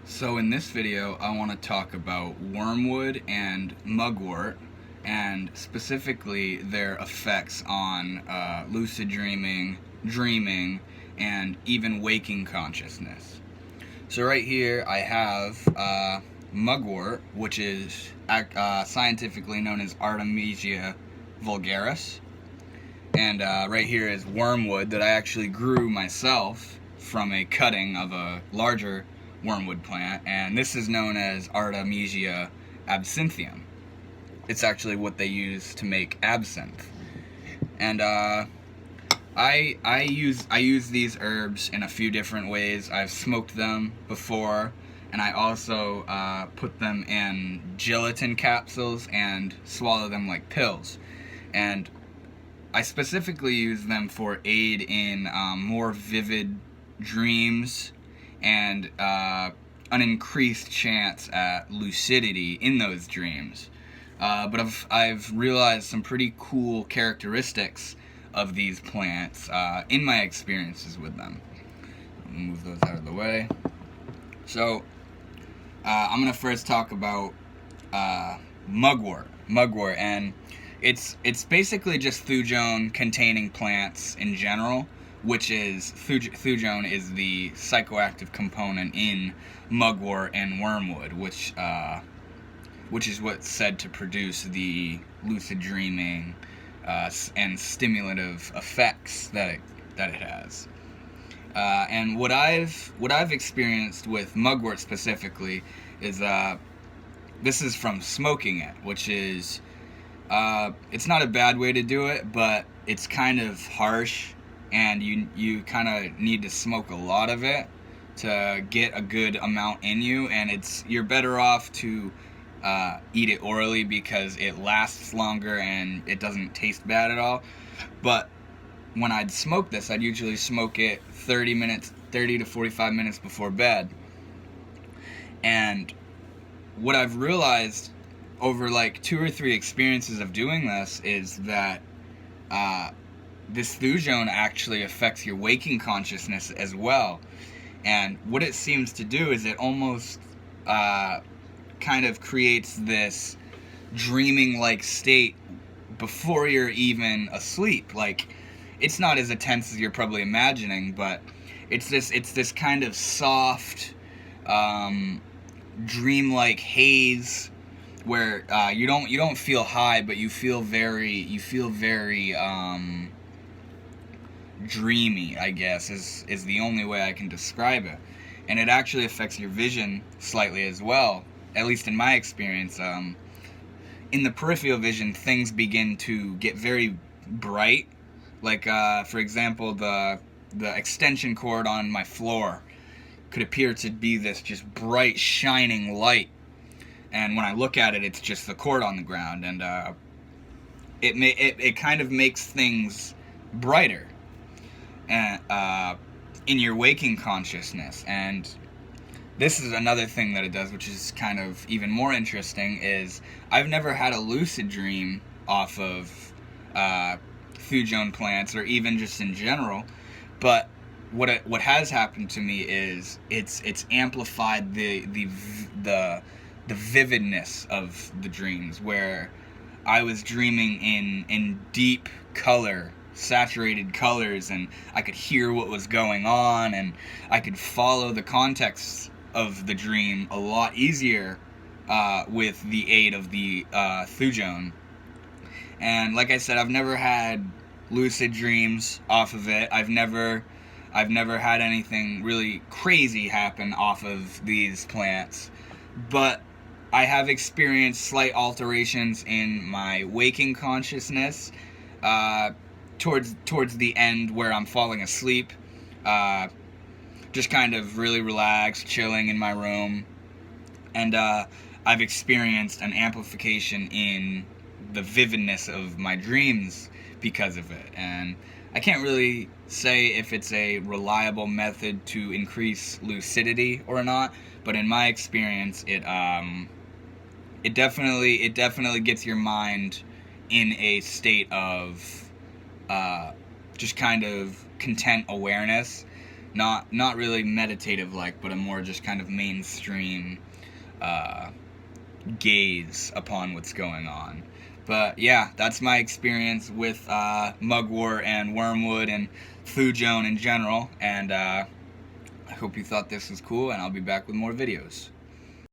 So in this video, I want to talk about wormwood and mugwort, and specifically their effects on lucid dreaming, dreaming, and even waking consciousness. So right here I have mugwort, which is scientifically known as artemesia vulgaris, and right here is wormwood that I actually grew myself from a cutting of a larger wormwood plant, and this is known as artemesia absynthium. It's actually what they use to make absinthe. And I use these herbs in a few different ways. I've smoked them before, and I also put them in gelatin capsules and swallow them like pills. And I specifically use them for aid in more vivid dreams and an increased chance at lucidity in those dreams. But I've realized some pretty cool characteristics of these plants in my experiences with them. I'll move those out of the way. So I'm going to first talk about mugwort, and it's basically just Thujone containing plants in general, which is Thujone is the psychoactive component in mugwort and wormwood, which is what's said to produce the lucid dreaming and stimulative effects that it has. And what I've experienced with mugwort specifically is this is from smoking it, which is it's not a bad way to do it, but it's kind of harsh, and you kind of need to smoke a lot of it to get a good amount in you, and you're better off to eat it orally because it lasts longer and it doesn't taste bad at all. But when I'd smoke this, I'd usually smoke it 30 to 45 minutes before bed. And what I've realized over like 2 or 3 experiences of doing this is that this Thujone actually affects your waking consciousness as well. And what it seems to do is it almost kind of creates this dreaming-like state before you're even asleep. Like, it's not as intense as you're probably imagining, but it's this kind of soft, dreamlike haze where you don't feel high, but you feel very dreamy, I guess, is the only way I can describe it. And it actually affects your vision slightly as well, at least in my experience. In the peripheral vision, things begin to get very bright. Like, for example, the extension cord on my floor could appear to be this just bright, shining light. And when I look at it, it's just the cord on the ground. And it kind of makes things brighter and in your waking consciousness. And this is another thing that it does, which is kind of even more interesting, is I've never had a lucid dream off of Thujone plants, or even just in general, but what has happened to me is it's amplified the vividness of the dreams, where I was dreaming in deep color, saturated colors, and I could hear what was going on, and I could follow the context of the dream a lot easier with the aid of the Thujone. And like I said, I've never had lucid dreams off of it. I've never had anything really crazy happen off of these plants, but I have experienced slight alterations in my waking consciousness towards the end, where I'm falling asleep, just kind of really relaxed, chilling in my room, and I've experienced an amplification in the vividness of my dreams because of it. And I can't really say if it's a reliable method to increase lucidity or not, but in my experience, it definitely gets your mind in a state of just kind of content awareness, not really meditative like, but a more just kind of mainstream gaze upon what's going on. But yeah, that's my experience with Mugwort and Wormwood and Thujone in general, and I hope you thought this was cool, and I'll be back with more videos.